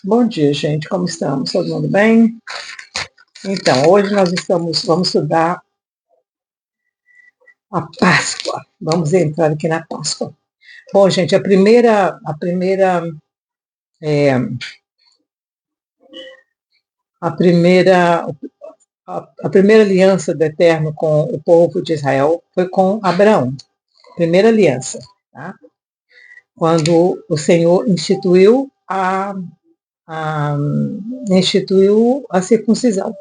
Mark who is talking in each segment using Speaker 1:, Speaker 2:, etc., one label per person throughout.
Speaker 1: Bom dia, gente. Como estamos? Todo mundo bem? Então, hoje nós vamos estudar a Páscoa. Vamos entrar aqui na Páscoa. Bom, gente, é, a primeira, a primeira aliança do Eterno com o povo de Israel foi com Abraão. Primeira aliança, tá? Quando o Senhor instituiu a circuncisão.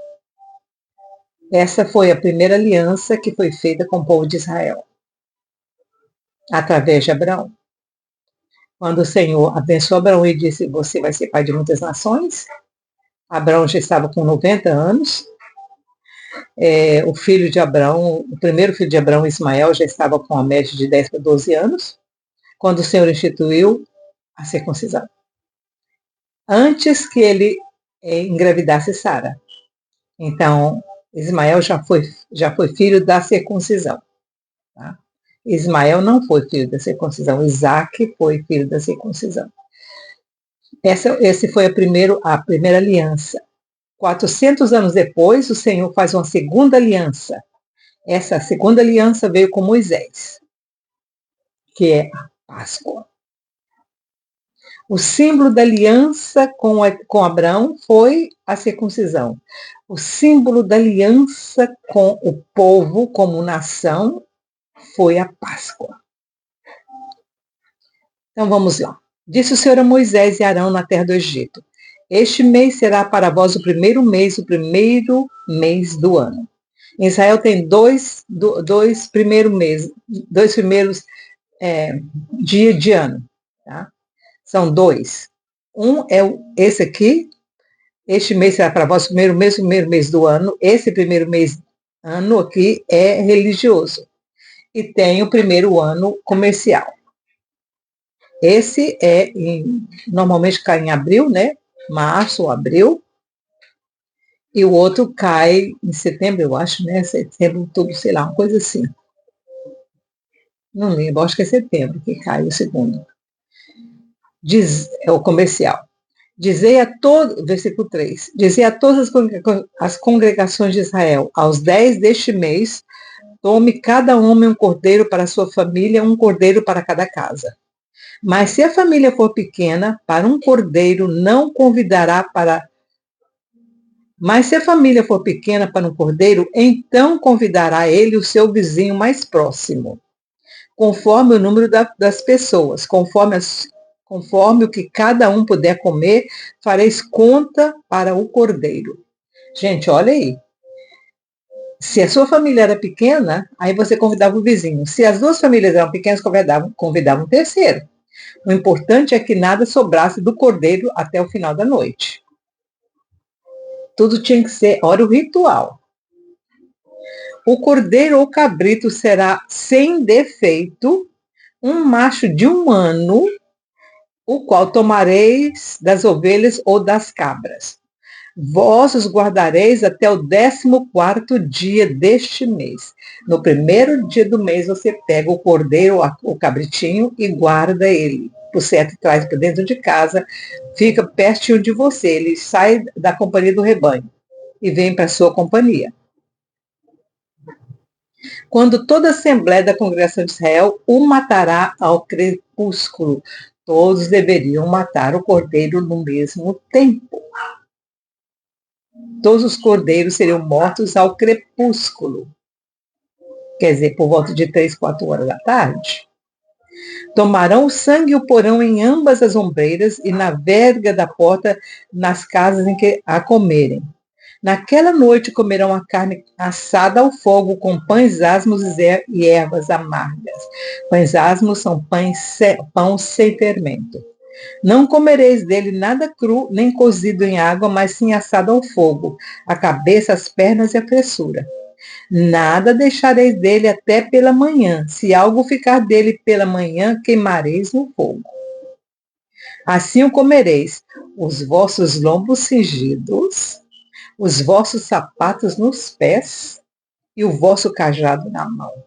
Speaker 1: Essa foi a primeira aliança que foi feita com o povo de Israel, através de Abraão. Quando o Senhor abençoou Abraão e disse, você vai ser pai de muitas nações, Abraão já estava com 90 anos, o filho de Abraão, o primeiro filho de Abraão, Ismael, já estava com a média de 10 para 12 anos, quando o Senhor instituiu a circuncisão. Antes que ele engravidasse Sara. Então, Ismael já foi filho da circuncisão. Tá? Ismael não foi filho da circuncisão, Isaac foi filho da circuncisão. Essa foi a primeira aliança. 400 anos depois, o Senhor faz uma segunda aliança. Essa segunda aliança veio com Moisés, que é a Páscoa. O símbolo da aliança com Abraão foi a circuncisão. O símbolo da aliança com o povo como nação foi a Páscoa. Então vamos lá. Disse o Senhor a Moisés e Arão na terra do Egito: este mês será para vós o primeiro mês do ano. Em Israel tem dois primeiros dias de ano. Tá? São dois. Um é esse aqui. Este mês será para vós o primeiro mês do ano. Esse primeiro ano aqui é religioso. E tem o primeiro ano comercial. Esse normalmente cai em abril, né? Março ou abril. E o outro cai em setembro, eu acho, né? Setembro, outubro, sei lá, uma coisa assim. Não lembro, acho que é setembro que cai o segundo. É o comercial. Versículo 3. Dizei a todas as congregações de Israel, aos 10 deste mês, tome cada homem um cordeiro para a sua família, um cordeiro para cada casa. Mas se a família for pequena, para um cordeiro não convidará para... Mas se a família for pequena para um cordeiro, então convidará ele o seu vizinho mais próximo, conforme o número das pessoas, conforme o que cada um puder comer, fareis conta para o cordeiro. Gente, olha aí. Se a sua família era pequena, aí você convidava o vizinho. Se as duas famílias eram pequenas, convidavam um terceiro. O importante é que nada sobrasse do cordeiro até o final da noite. Tudo tinha que ser, olha o ritual. O cordeiro ou cabrito será sem defeito, um macho de 1 ano, o qual tomareis das ovelhas ou das cabras. Vós os guardareis até o 14º dia deste mês. No primeiro dia do mês você pega o cordeiro, o cabritinho e guarda ele. Por certo, traz para dentro de casa, fica pertinho de você. Ele sai da companhia do rebanho e vem para a sua companhia. Quando toda a assembleia da congregação de Israel o matará ao crepúsculo. Todos deveriam matar o cordeiro no mesmo tempo. Todos os cordeiros seriam mortos ao crepúsculo. Quer dizer, por volta de 3, 4 horas da tarde. Tomarão o sangue e o porão em ambas as ombreiras e na verga da porta nas casas em que a comerem. Naquela noite comerão a carne assada ao fogo com pães asmos e ervas amargas. Pães asmos são pão sem fermento. Não comereis dele nada cru, nem cozido em água, mas sim assado ao fogo, a cabeça, as pernas e a fressura. Nada deixareis dele até pela manhã. Se algo ficar dele pela manhã, queimareis no fogo. Assim o comereis, os vossos lombos cingidos, os vossos sapatos nos pés e o vosso cajado na mão.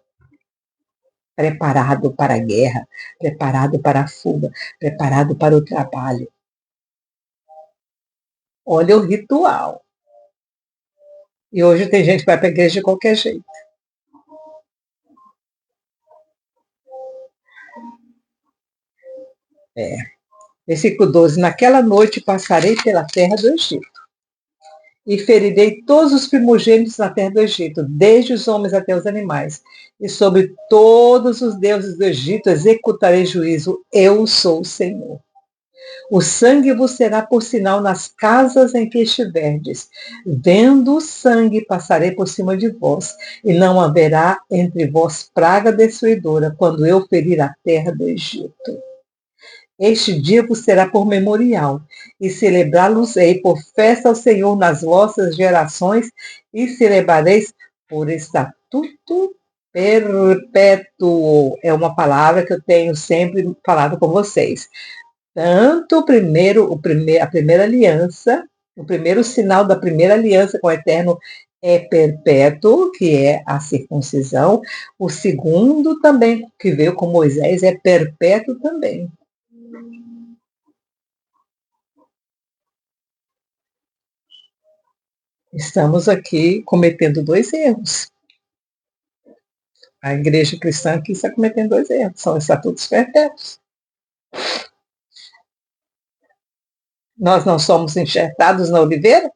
Speaker 1: Preparado para a guerra, preparado para a fuga, preparado para o trabalho. Olha o ritual. E hoje tem gente que vai para a igreja de qualquer jeito. Versículo 12. Naquela noite passarei pela terra do Egito e ferirei todos os primogênitos na terra do Egito, desde os homens até os animais. E sobre todos os deuses do Egito executarei juízo. Eu sou o Senhor. O sangue vos será por sinal nas casas em que estiverdes. Vendo o sangue, passarei por cima de vós, e não haverá entre vós praga destruidora, quando eu ferir a terra do Egito. Este dia vos será por memorial, e celebrá-los-ei por festa ao Senhor nas vossas gerações, e celebrareis por estatuto perpétuo. É uma palavra que eu tenho sempre falado com vocês. Tanto a primeira aliança, o primeiro sinal da primeira aliança com o Eterno é perpétuo, que é a circuncisão. O segundo também, que veio com Moisés, é perpétuo também. Estamos aqui cometendo dois erros. A igreja cristã aqui está cometendo dois erros, são estatutos perpétuos. Nós não somos enxertados na oliveira?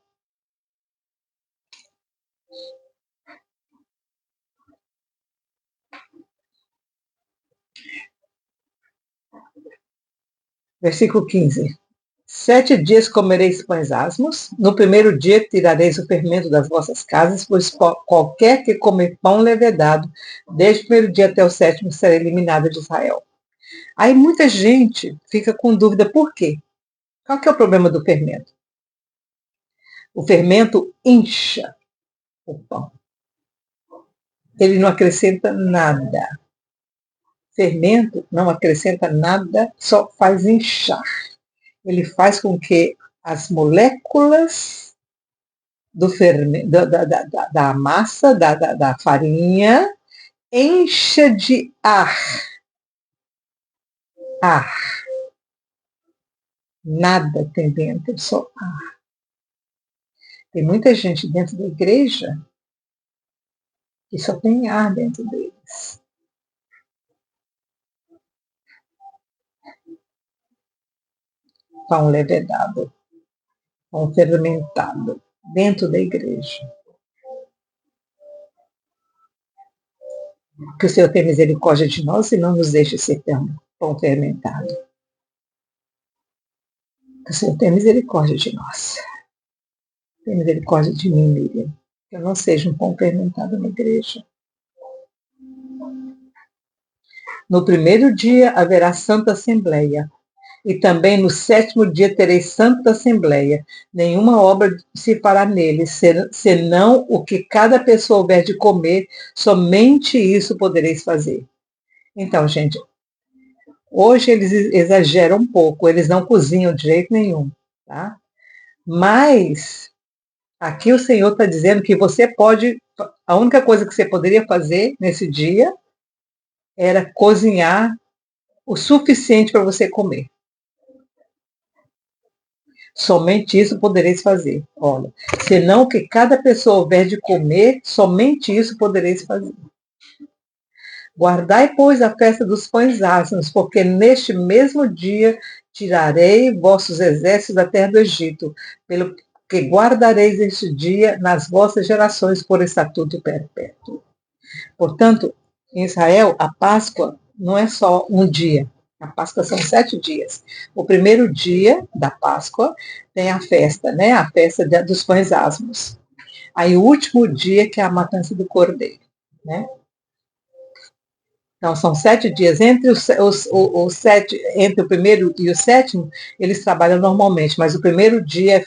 Speaker 1: Versículo 15. 7 dias comereis pães asmos, no primeiro dia tirareis o fermento das vossas casas, pois qualquer que comer pão levedado, desde o primeiro dia até o sétimo, será eliminado de Israel. Aí muita gente fica com dúvida, por quê? Qual que é o problema do fermento? O fermento incha o pão. Ele não acrescenta nada. Fermento não acrescenta nada, só faz inchar. Ele faz com que as moléculas do fermento, da massa, da farinha, encha de ar. Ar. Nada tem dentro, só ar. Tem muita gente dentro da igreja que só tem ar dentro deles. Pão levedado, pão fermentado, dentro da igreja. Que o Senhor tenha misericórdia de nós e não nos deixe ser pão fermentado. Que o Senhor tenha misericórdia de nós. Tenha misericórdia de mim, Miriam. Que eu não seja um pão fermentado na igreja. No primeiro dia haverá santa assembleia. E também no sétimo dia tereis santa assembleia. Nenhuma obra se fará nele, senão o que cada pessoa houver de comer, somente isso podereis fazer. Então, gente, hoje eles exageram um pouco, eles não cozinham de jeito nenhum, tá? Mas aqui o Senhor está dizendo que você pode, a única coisa que você poderia fazer nesse dia era cozinhar o suficiente para você comer. Somente isso podereis fazer. Olha, senão o que cada pessoa houver de comer, somente isso podereis fazer. Guardai, pois, a festa dos pães asmos, porque neste mesmo dia tirarei vossos exércitos da terra do Egito, pelo que guardareis este dia nas vossas gerações por estatuto perpétuo. Portanto, em Israel, a Páscoa não é só um dia. A Páscoa são 7 dias. O primeiro dia da Páscoa tem a festa, né? A festa dos pães asmos. Aí o último dia que é a matança do cordeiro, né? Então, são 7 dias. Entre entre o primeiro e o sétimo, eles trabalham normalmente, mas o primeiro dia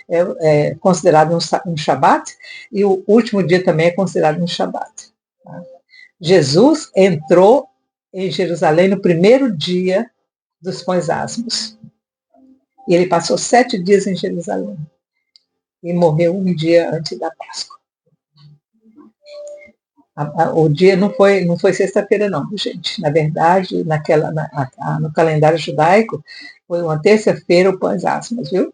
Speaker 1: é considerado um Shabat e o último dia também é considerado um Shabat. Tá? Jesus entrou em Jerusalém no primeiro dia dos pães asmos. E ele passou 7 dias em Jerusalém. E morreu um dia antes da Páscoa. O dia não foi sexta-feira, não, gente. Na verdade, no calendário judaico, foi uma terça-feira o pães asmos, viu?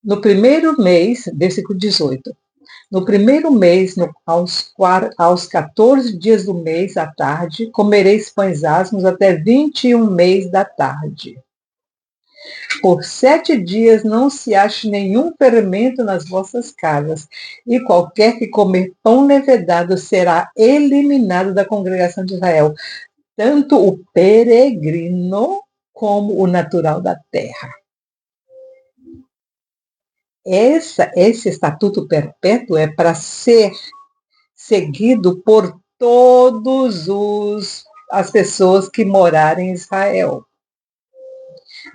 Speaker 1: No primeiro mês, versículo 18, no primeiro mês, aos 14 dias do mês à tarde, comereis pães asmos até 21 mês da tarde. Por 7 dias não se ache nenhum fermento nas vossas casas, e qualquer que comer pão levedado será eliminado da congregação de Israel, tanto o peregrino como o natural da terra. Esse estatuto perpétuo é para ser seguido por todas as pessoas que morarem em Israel.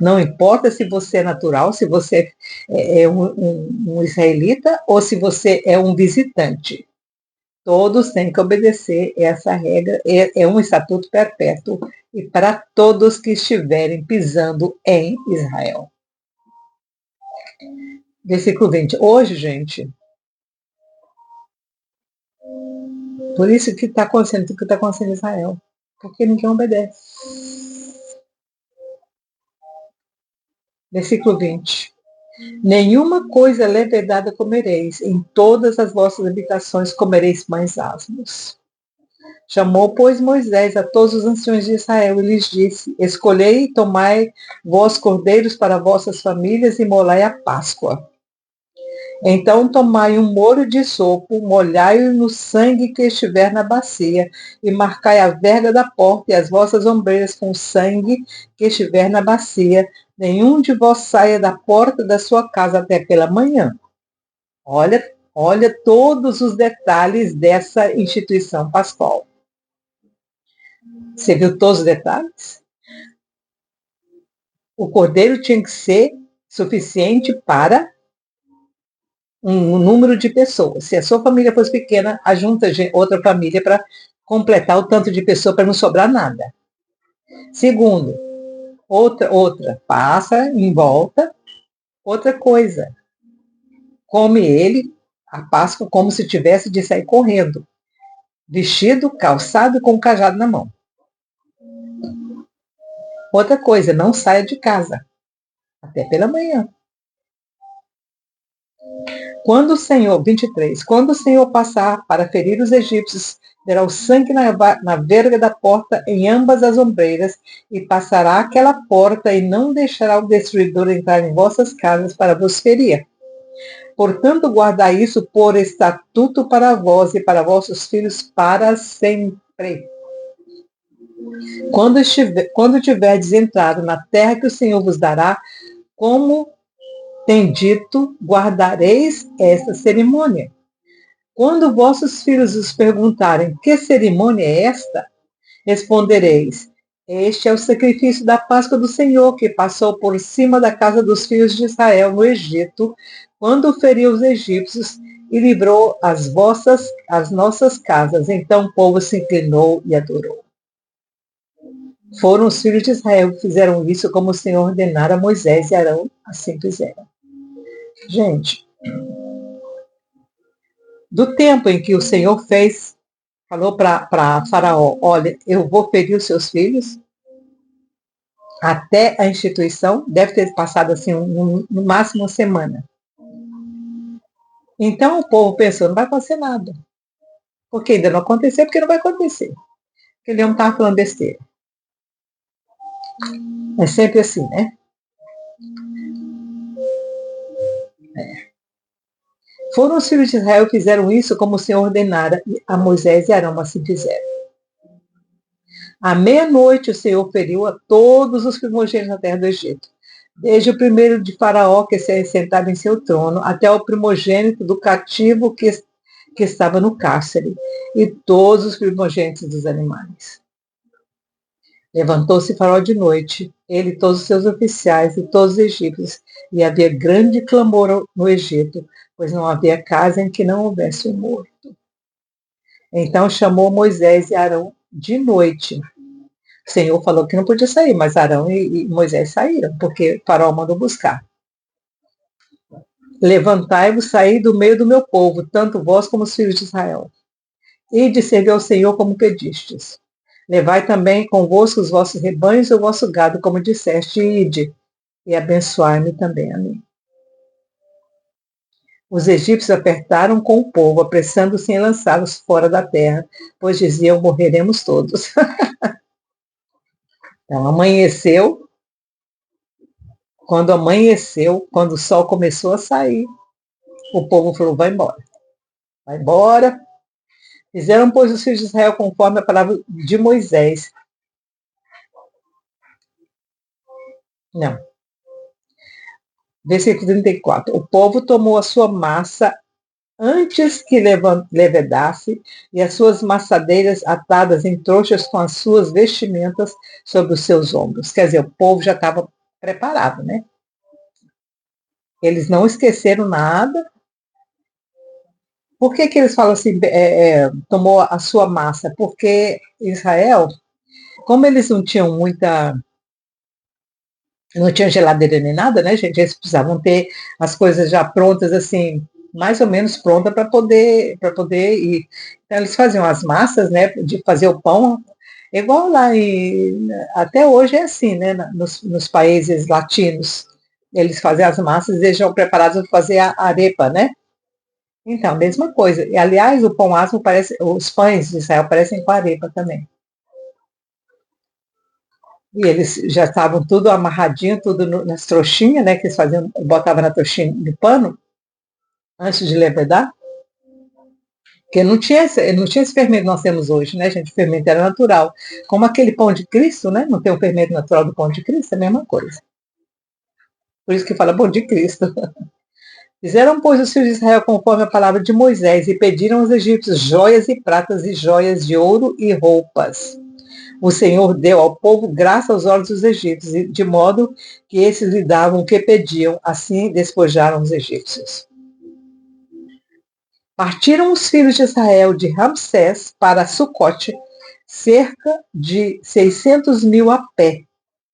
Speaker 1: Não importa se você é natural, se você é um israelita ou se você é um visitante. Todos têm que obedecer essa regra. É um estatuto perpétuo e para todos que estiverem pisando em Israel. Versículo 20. Hoje, gente, por isso que está acontecendo o que está acontecendo em Israel. Porque ninguém obedece. Versículo 20. Nenhuma coisa levedada comereis, em todas as vossas habitações comereis pães asmos. Chamou, pois, Moisés a todos os anciões de Israel e lhes disse: escolhei e tomai vós cordeiros para vossas famílias e molai a Páscoa. Então tomai um molho de sopo, molhai-o no sangue que estiver na bacia, e marcai a verga da porta e as vossas ombreiras com o sangue que estiver na bacia. Nenhum de vós saia da porta da sua casa até pela manhã. Olha todos os detalhes dessa instituição pascual. Você viu todos os detalhes? O cordeiro tinha que ser suficiente para um número de pessoas. Se a sua família fosse pequena, ajunta outra família para completar o tanto de pessoa para não sobrar nada. Segundo, outra, passa em volta. Outra coisa, come ele, a Páscoa, como se tivesse de sair correndo. Vestido, calçado, com um cajado na mão. Outra coisa, não saia de casa, até pela manhã. Quando o Senhor, 23, quando o Senhor passar para ferir os egípcios, derá o sangue na verga da porta em ambas as ombreiras, e passará aquela porta, e não deixará o destruidor entrar em vossas casas para vos ferir. Portanto, guardai isso por estatuto para vós e para vossos filhos para sempre. Quando tiverdes entrado na terra que o Senhor vos dará, como tem dito, guardareis esta cerimônia. Quando vossos filhos os perguntarem: que cerimônia é esta? Respondereis: este é o sacrifício da Páscoa do Senhor, que passou por cima da casa dos filhos de Israel no Egito, quando feriu os egípcios e livrou as nossas casas. Então o povo se inclinou e adorou. Foram os filhos de Israel que fizeram isso, como o Senhor ordenara a Moisés e Arão, assim fizeram. Gente, do tempo em que o Senhor falou para Faraó: olha, eu vou ferir os seus filhos, até a instituição, deve ter passado assim no máximo uma semana. Então o povo pensou: não vai acontecer nada. Porque ainda não aconteceu, porque não vai acontecer. Porque ele não estava falando besteira. É sempre assim, né? Foram os filhos de Israel que fizeram isso, como o Senhor ordenara a Moisés e Arão, assim fizeram. À meia-noite o Senhor feriu a todos os primogênitos na terra do Egito, desde o primeiro de Faraó, que se sentava em seu trono, até o primogênito do cativo que estava no cárcere, e todos os primogênitos dos animais. Levantou-se Faraó de noite, ele e todos os seus oficiais e todos os egípcios, e havia grande clamor no Egito, pois não havia casa em que não houvesse um morto. Então chamou Moisés e Arão de noite. O Senhor falou que não podia sair, mas Arão e Moisés saíram, porque Faraó mandou buscar. Levantai-vos, saí do meio do meu povo, tanto vós como os filhos de Israel. E de servir ao Senhor como pedistes. Levai também convosco os vossos rebanhos e o vosso gado, como disseste, e ide, e abençoai-me também a mim. Os egípcios apertaram com o povo, apressando-se em lançá-los fora da terra, pois diziam: morreremos todos. Então, amanheceu. Quando amanheceu, quando o sol começou a sair, o povo falou: vai embora. Vai embora. Fizeram, pois, os filhos de Israel conforme a palavra de Moisés. Não. Versículo 34. O povo tomou a sua massa antes que levedasse, e as suas maçadeiras atadas em trouxas com as suas vestimentas sobre os seus ombros. Quer dizer, o povo já estava preparado, né? Eles não esqueceram nada. Por que eles falam assim, tomou a sua massa? Porque Israel, como eles não tinham não tinha geladeira nem nada, né, gente? Eles precisavam ter as coisas já prontas, assim, mais ou menos pronta para poder ir. Então, eles faziam as massas, né, de fazer o pão, igual lá até hoje é assim, né, nos países latinos. Eles fazem as massas e deixam preparados para fazer a arepa, né? Então, mesma coisa. E, aliás, o pão asmo parece, os pães de Israel parecem com arepa também. E eles já estavam tudo amarradinho, tudo nas trouxinhas, né? Que eles faziam, botavam na trouxinha de pano, antes de levedar. Porque não tinha esse fermento que nós temos hoje, né, gente? O fermento era natural. Como aquele pão de Cristo, né? Não tem o fermento natural do pão de Cristo, é a mesma coisa. Por isso que fala pão de Cristo. Fizeram, pois, os filhos de Israel conforme a palavra de Moisés e pediram aos egípcios joias e pratas e joias de ouro e roupas. O Senhor deu ao povo graça aos olhos dos egípcios, de modo que esses lhe davam o que pediam, assim despojaram os egípcios. Partiram os filhos de Israel de Ramsés para Sucote, cerca de 600 mil a pé.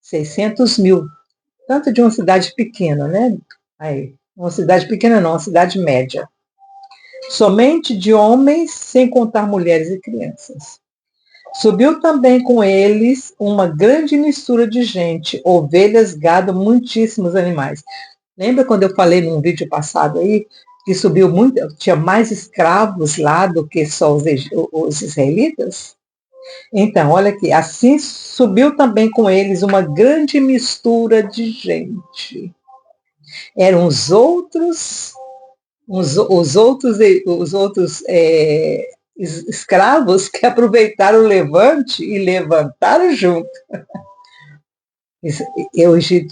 Speaker 1: 600 mil. Tanto de uma cidade pequena, né? Aí, uma cidade pequena não, uma cidade média. Somente de homens, sem contar mulheres e crianças. Subiu também com eles uma grande mistura de gente, ovelhas, gado, muitíssimos animais. Lembra quando eu falei num vídeo passado aí, que subiu muito, tinha mais escravos lá do que só os israelitas? Então, olha aqui, assim subiu também com eles uma grande mistura de gente. Eram os outros escravos que aproveitaram o levante e levantaram junto.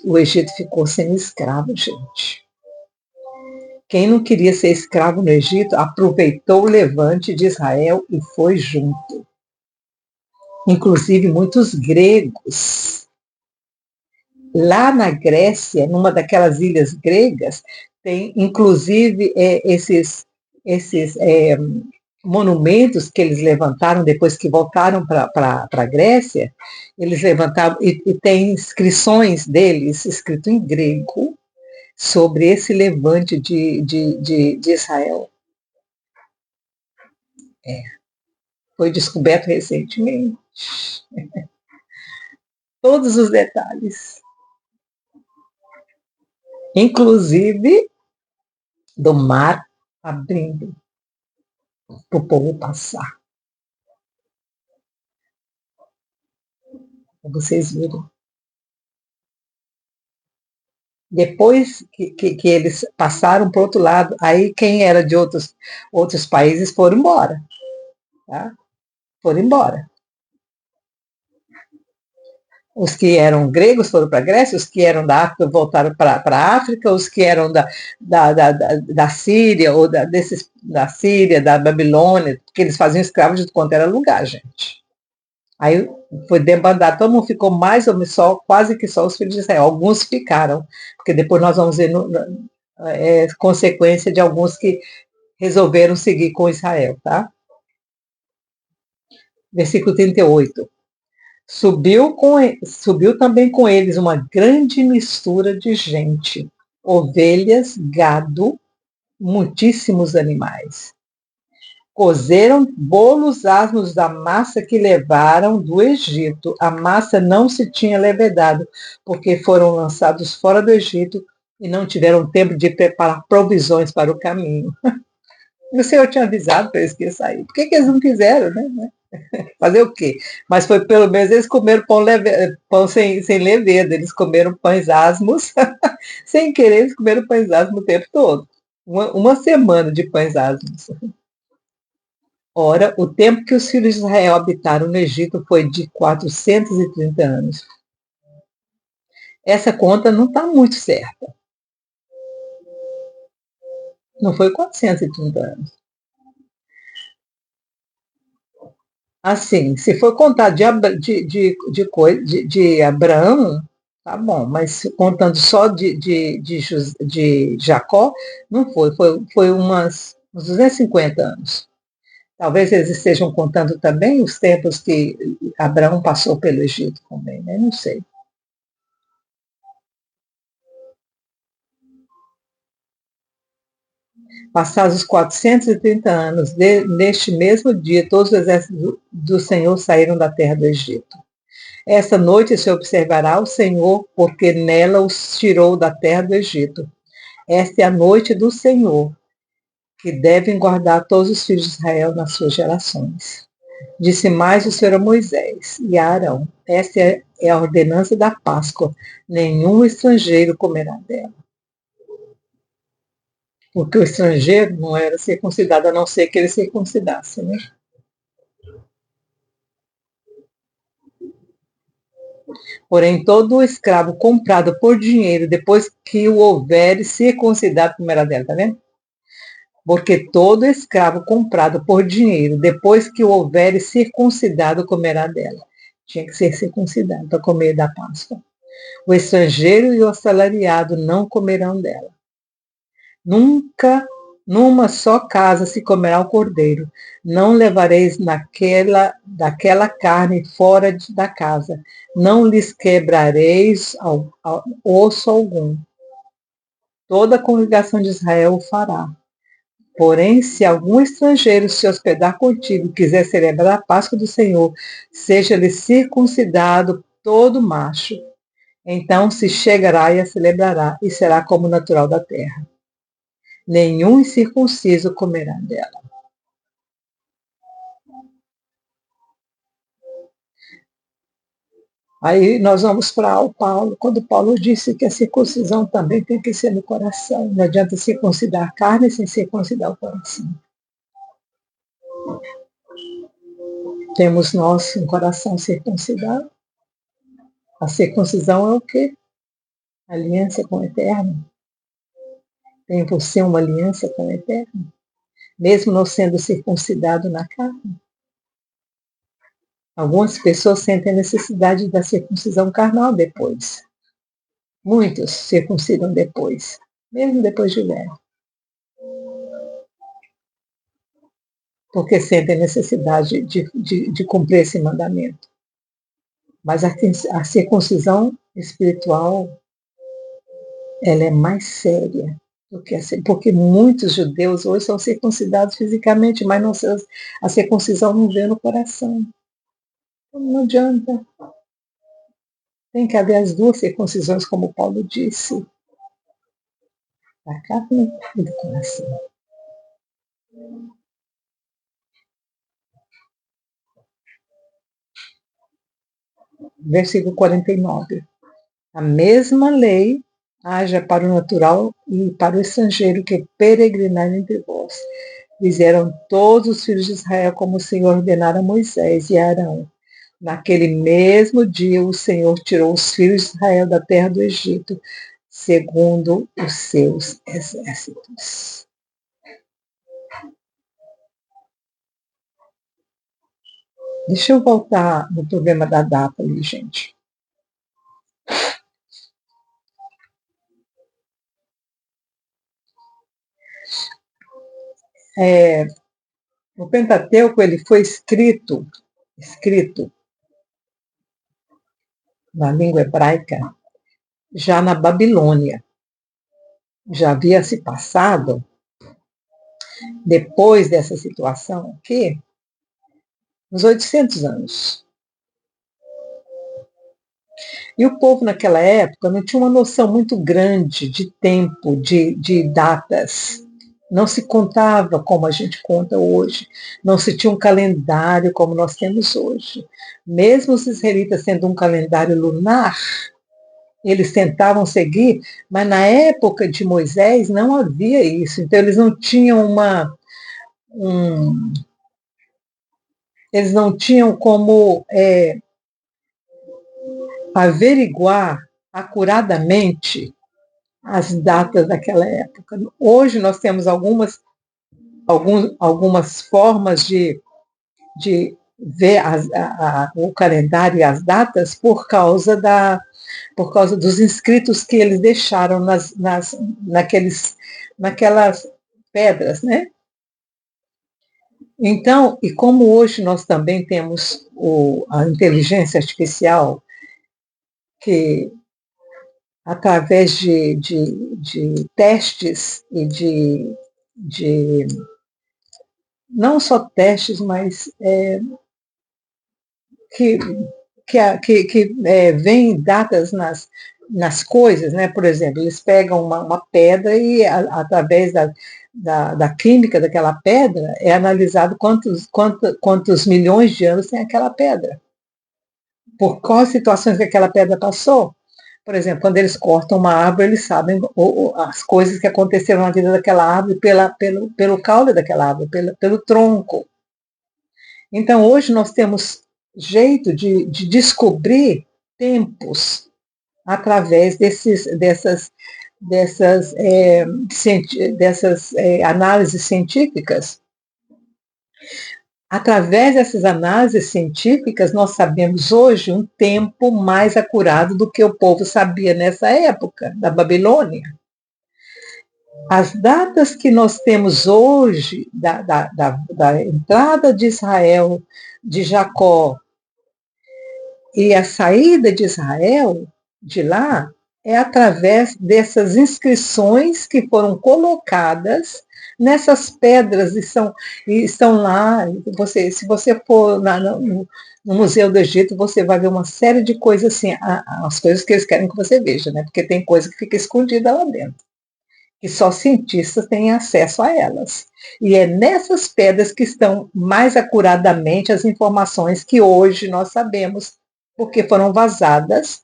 Speaker 1: O Egito ficou sem escravo, gente. Quem não queria ser escravo no Egito aproveitou o levante de Israel e foi junto. Inclusive muitos gregos. Lá na Grécia, numa daquelas ilhas gregas, tem inclusive esses monumentos que eles levantaram depois que voltaram para a Grécia. Eles levantaram e tem inscrições deles escrito em grego sobre esse levante de Israel. Foi descoberto recentemente. Todos os detalhes. Inclusive do mar abrindo para o povo passar. Para vocês verem. Depois que eles passaram para o outro lado, aí quem era de outros países foram embora. Tá? Foram embora. Os que eram gregos foram para a Grécia, os que eram da África voltaram para a África, os que eram da Síria, ou da Síria, da Babilônia, porque eles faziam escravos de quanto era lugar, gente. Aí foi debandado, todo mundo ficou mais ou menos quase que só os filhos de Israel. Alguns ficaram, porque depois nós vamos ver consequência de alguns que resolveram seguir com Israel, tá? Versículo 38. Subiu também com eles uma grande mistura de gente, ovelhas, gado, muitíssimos animais. Cozeram bolos asmos da massa que levaram do Egito. A massa não se tinha levedado, porque foram lançados fora do Egito e não tiveram tempo de preparar provisões para o caminho. O Senhor tinha avisado para eles que ia sair. Por que eles não quiseram, né? Fazer o quê? Mas foi pelo menos eles comeram pão sem levedura, eles comeram pães asmos, sem querer eles comeram pães asmos o tempo todo. Uma semana de pães asmos. Ora, o tempo que os filhos de Israel habitaram no Egito foi de 430 anos. Essa conta não está muito certa. Não foi 430 anos. Assim, se for contar de Abraão, tá bom, mas contando só de Jacó, não foi uns 250 anos. Talvez eles estejam contando também os tempos que Abraão passou pelo Egito também, né? Não sei. Passados os 430 anos, neste mesmo dia, todos os exércitos do Senhor saíram da terra do Egito. Esta noite se observará o Senhor, porque nela os tirou da terra do Egito. Esta é a noite do Senhor, que devem guardar todos os filhos de Israel nas suas gerações. Disse mais o Senhor a Moisés e a Arão: esta é a ordenança da Páscoa, nenhum estrangeiro comerá dela. Porque o estrangeiro não era circuncidado, a não ser que ele circuncidasse, né? Porém, todo escravo comprado por dinheiro, depois que o houver circuncidado, comerá dela, tá vendo? Porque todo escravo comprado por dinheiro, depois que o houver circuncidado, comerá dela. Tinha que ser circuncidado para comer da Páscoa. O estrangeiro e o assalariado não comerão dela. Nunca, numa só casa se comerá o cordeiro. Não levareis daquela carne fora da casa. Não lhes quebrareis osso algum. Toda a congregação de Israel o fará. Porém, se algum estrangeiro se hospedar contigo e quiser celebrar a Páscoa do Senhor, seja-lhe circuncidado todo macho. Então se chegará e a celebrará, e será como natural da terra. Nenhum incircunciso comerá dela. Aí nós vamos para o Paulo, quando Paulo disse que a circuncisão também tem que ser no coração. Não adianta circuncidar a carne sem circuncidar o coração. Temos nós um coração circuncidado. A circuncisão é o quê? Aliança com o Eterno. Tem você uma aliança com o Eterno? Mesmo não sendo circuncidado na carne? Algumas pessoas sentem a necessidade da circuncisão carnal depois. Muitos circuncidam depois, mesmo depois de velho. Porque sentem a necessidade de cumprir esse mandamento. Mas a circuncisão espiritual, ela é mais séria do que porque muitos judeus hoje são circuncidados fisicamente, mas não, a circuncisão não vê no coração. Não adianta. Tem que haver as duas circuncisões, como Paulo disse, da carne e do coração. Versículo 49. A mesma lei haja para o natural e para o estrangeiro que peregrinar entre vós. Fizeram todos os filhos de Israel como o Senhor ordenara a Moisés e a Arão. Naquele mesmo dia o Senhor tirou os filhos de Israel da terra do Egito, segundo os seus exércitos. Deixa eu voltar no problema da data ali, gente. O Pentateuco ele foi escrito na língua hebraica já na Babilônia. Já havia se passado, depois dessa situação aqui, uns 800 anos. E o povo naquela época não tinha uma noção muito grande de tempo, de datas. Não se contava como a gente conta hoje. Não se tinha um calendário como nós temos hoje. Mesmo os israelitas tendo um calendário lunar, eles tentavam seguir, mas na época de Moisés não havia isso. Então eles não tinham um, eles não tinham como averiguar acuradamente as datas daquela época. Hoje nós temos algumas formas de ver o calendário e as datas por causa dos inscritos que eles deixaram naquelas pedras, né? Então, e como hoje nós também temos a inteligência artificial, que através de testes e de não só testes, mas que vem datas nas coisas, né? Por exemplo, eles pegam uma pedra e, através da química daquela pedra, é analisado quantos milhões de anos tem aquela pedra. Por quais situações que aquela pedra passou. Por exemplo, quando eles cortam uma árvore, eles sabem as coisas que aconteceram na vida daquela árvore pelo caule daquela árvore, pelo tronco. Então, hoje nós temos jeito de descobrir tempos através dessas análises científicas. Através dessas análises científicas, nós sabemos hoje um tempo mais acurado do que o povo sabia nessa época, da Babilônia. As datas que nós temos hoje, da entrada de Israel, de Jacó, e a saída de Israel de lá, é através dessas inscrições que foram colocadas nessas pedras e estão lá. Se você for no Museu do Egito, você vai ver uma série de coisas assim, as coisas que eles querem que você veja, né? Porque tem coisa que fica escondida lá dentro, que só cientistas têm acesso a elas. E é nessas pedras que estão mais acuradamente as informações que hoje nós sabemos, porque foram vazadas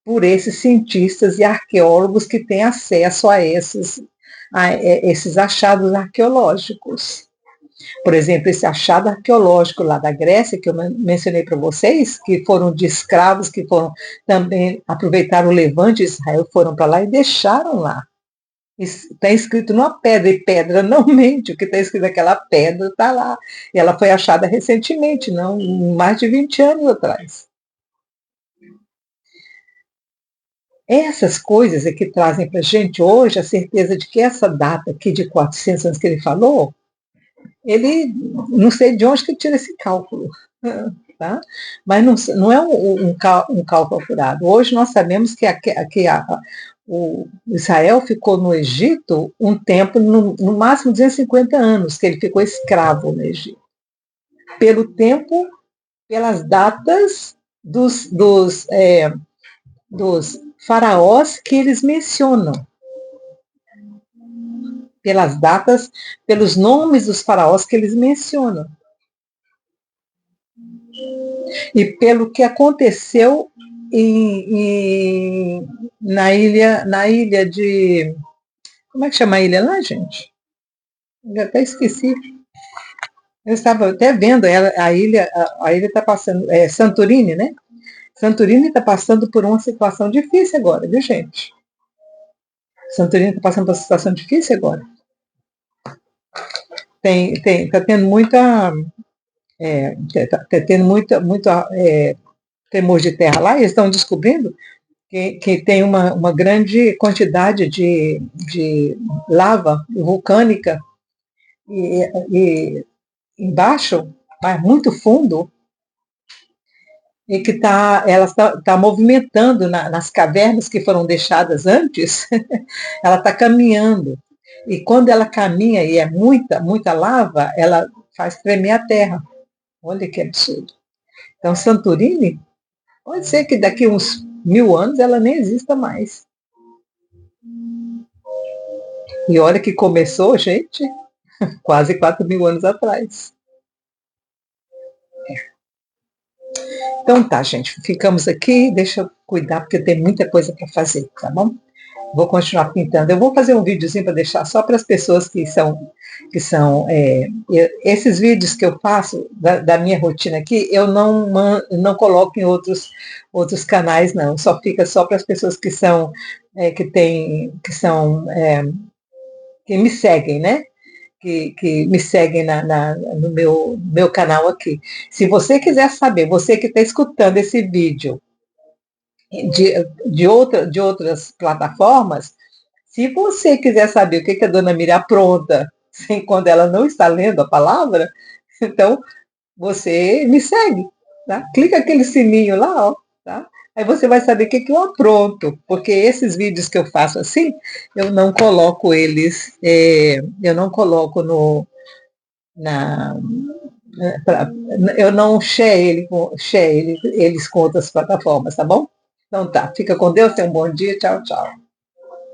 Speaker 1: por esses cientistas e arqueólogos que têm acesso a esses achados arqueológicos. Por exemplo, esse achado arqueológico lá da Grécia, que eu mencionei para vocês, que foram de escravos que foram também aproveitaram o levante de Israel, foram para lá e deixaram lá. Está escrito numa pedra, e pedra não mente, o que está escrito naquela pedra está lá. E ela foi achada recentemente, não mais de 20 anos atrás. Essas coisas é que trazem para a gente hoje a certeza de que essa data aqui de 400 anos que ele falou, ele não sei de onde que tira esse cálculo, tá? Mas não é um cálculo apurado. Hoje nós sabemos que o Israel ficou no Egito um tempo, no máximo 250 anos, que ele ficou escravo no Egito. Pelo tempo, pelas datas dos faraós que eles mencionam. Pelas datas, pelos nomes dos faraós que eles mencionam. E pelo que aconteceu na ilha de... Como é que chama a ilha lá, gente? Eu até esqueci. Eu estava até vendo a ilha está passando, Santorini, né? Santorini está passando por uma situação difícil agora, viu, gente? Santorini está passando por uma situação difícil agora. Está tendo muita... Está tendo muito tremor de terra lá, e eles estão descobrindo que tem uma grande quantidade de lava vulcânica e embaixo, muito fundo, e que ela está movimentando nas cavernas que foram deixadas antes, ela está caminhando. E quando ela caminha e é muita lava, ela faz tremer a terra. Olha que absurdo. Então, Santorini, Pode ser que daqui uns 1000 anos ela nem exista mais. E olha que começou, gente, quase 4000 anos atrás. Então tá, gente, ficamos aqui, deixa eu cuidar, porque tem muita coisa para fazer, tá bom? Vou continuar pintando. Eu vou fazer um videozinho para deixar só para as pessoas que são esses vídeos que eu faço da minha rotina aqui, eu não coloco em outros canais, não. Só fica só para as pessoas que são que me seguem, né? Que me seguem no meu canal aqui. Se você quiser saber, você que está escutando esse vídeo de outras plataformas, se você quiser saber o que a dona Miriam apronta quando ela não está lendo a palavra, então você me segue, tá? Clica aquele sininho lá, ó, tá? Aí você vai saber o que eu apronto, porque esses vídeos que eu faço assim, eu não coloco eles, eu não coloco na, eu não share eles com outras plataformas, tá bom? Então tá, fica com Deus, tenha um bom dia, tchau, tchau.